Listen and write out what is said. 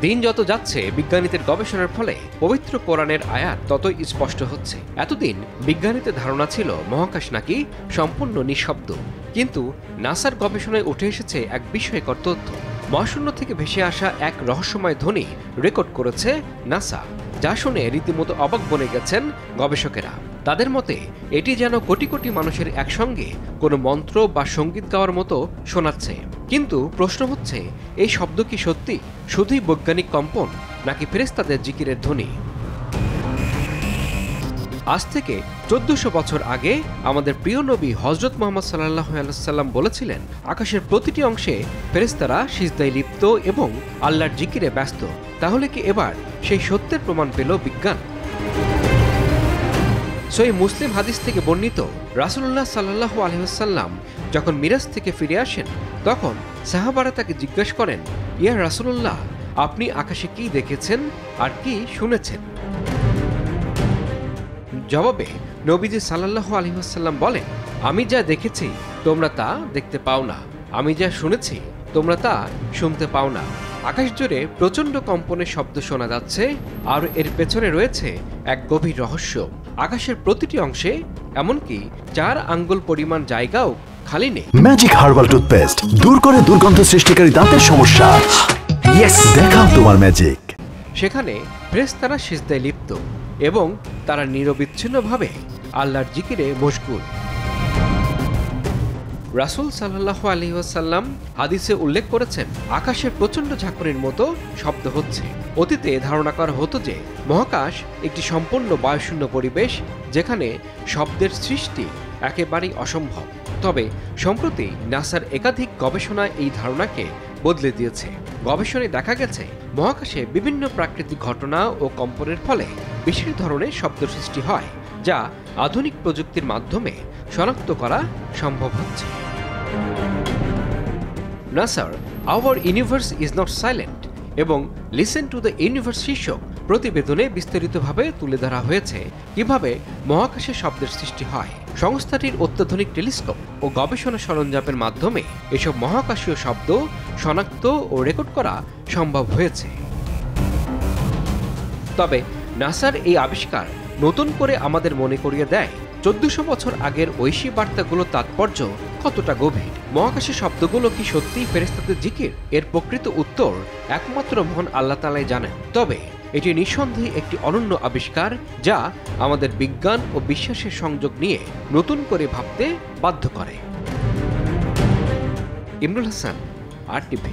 দিন যত যাচ্ছে বিজ্ঞানীদের গবেষণার ফলে পবিত্র কোরআনের আয়াত ততই স্পষ্ট হচ্ছে। এতদিন বিজ্ঞানীদের ধারণা ছিল মহাকাশ নাকি সম্পূর্ণ নিঃশব্দ, কিন্তু নাসার গবেষণায় উঠে এসেছে এক বিস্ময়কর তথ্য। মহাশূন্য থেকে ভেসে আসা এক রহস্যময় ধ্বনি রেকর্ড করেছে নাসা, যা শুনে রীতিমতো অবাক বনে গেছেন গবেষকেরা। তাদের মতে এটি যেন কোটি কোটি মানুষের একসঙ্গে কোনো মন্ত্র বা সঙ্গীত গাওয়ার মতো শোনাচ্ছে। কিন্তু প্রশ্ন হচ্ছে, এই শব্দ কি সত্যি শুধুই বৈজ্ঞানিক কম্পন, নাকি ফেরেশতাদের জিকিরের ধ্বনি? আজ থেকে 1400 বছর আগে আমাদের প্রিয় নবী হযরত মুহাম্মদ সাল্লাল্লাহু আলাইহি ওয়াসাল্লাম বলেছিলেন, আকাশের প্রতিটি অংশে ফেরেশতারা সিজদায় লিপ্ত এবং আল্লাহর জিকিরে ব্যস্ত। তাহলে কি এবার সেই সত্যের প্রমাণ পেল বিজ্ঞান? সহিহ মুসলিম হাদিস থেকে বর্ণিত, রাসূলুল্লাহ সাল্লাল্লাহু আলাইহি ওয়াসাল্লাম যখন মিরাজ থেকে ফিরে আসেন, তখন সাহাবারা তাকে জিজ্ঞাসা করেন, ইয়া রাসূলুল্লাহ, আপনি আকাশে কি দেখেছেন আর কি শুনেছেন? জবাবে নবীজি সাল্লাল্লাহু আলাইহি ওয়াসাল্লাম বলেন, আমি যা দেখেছি তোমরা তা দেখতে পাও না, আমি যা শুনেছি তোমরা তা শুনতে পাও না। আকাশ জুড়ে প্রচণ্ড কম্পনের শব্দ শোনা যাচ্ছে, আর এর পেছনে রয়েছে এক গভীর রহস্য। আকাশের প্রতিটি অংশে এমনকি 4 আঙ্গুল পরিমাণ জায়গাও খালি নেই। ম্যাজিক হার্বাল টুথপেস্ট দূর করে দুর্গন্ধ সৃষ্টিকারী দাঁতের সমস্যা। ইয়েস, দেখাও তোমার ম্যাজিক। সেখানে ফেরেশতারা সিজদায় লিপ্ত এবং তারা নিরবিচ্ছিন্নভাবে আল্লাহর জিকিরে মশগুল। রাসূল সাল্লাল্লাহু আলাইহি ওয়াসাল্লাম হাদিসে উল্লেখ করেছেন, আকাশের প্রচণ্ড ঝাঁকুনির মতো শব্দ হচ্ছে। অতীতে ধারণা করা হতো যে মহাকাশ একটি সম্পূর্ণ বায়ুশূন্য পরিবেশ, যেখানে শব্দের সৃষ্টি একেবারেই অসম্ভব। তবে সম্প্রতি নাসার একাধিক গবেষণায় এই ধারণাকে বদলে দিয়েছে। গবেষণায় দেখা গেছে, মহাকাশে বিভিন্ন প্রাকৃতিক ঘটনা ও কম্পনের ফলে বিশেষ ধরনের শব্দ সৃষ্টি হয়, যা আধুনিক প্রযুক্তির মাধ্যমে শনাক্ত করা সম্ভব হচ্ছে। নাসার hour universe is not silent এবং লিসেন টু দ্য ইউনিভার্স শীর্ষক প্রতিবেদনে বিস্তারিতভাবে তুলে ধরা হয়েছে কিভাবে মহাকাশে শব্দের সৃষ্টি হয়। সংস্থাটির অত্যাধুনিক টেলিস্কোপ ও গবেষণা সরঞ্জামের মাধ্যমে এসব মহাকাশীয় শব্দ শনাক্ত ও রেকর্ড করা সম্ভব হয়েছে। তবে নাসার এই আবিষ্কার নতুন করে আমাদের মনে করিয়ে দেয়, 1400 বছর আগের ঐশী বার্তাগুলোর তাৎপর্য কতটা গভীর। মহাকাশের শব্দগুলো কি সত্যিই ফেরেশতাদের জিকির? এর প্রকৃত উত্তর একমাত্র মহান আল্লাহ তাআলাই জানেন। তবে এটি নিঃসন্দেহে একটি অনন্য আবিষ্কার, যা আমাদের বিজ্ঞান ও বিশ্বাসের সংযোগ নিয়ে নতুন করে ভাবতে বাধ্য করে। ইমরুল হাসান, RTV।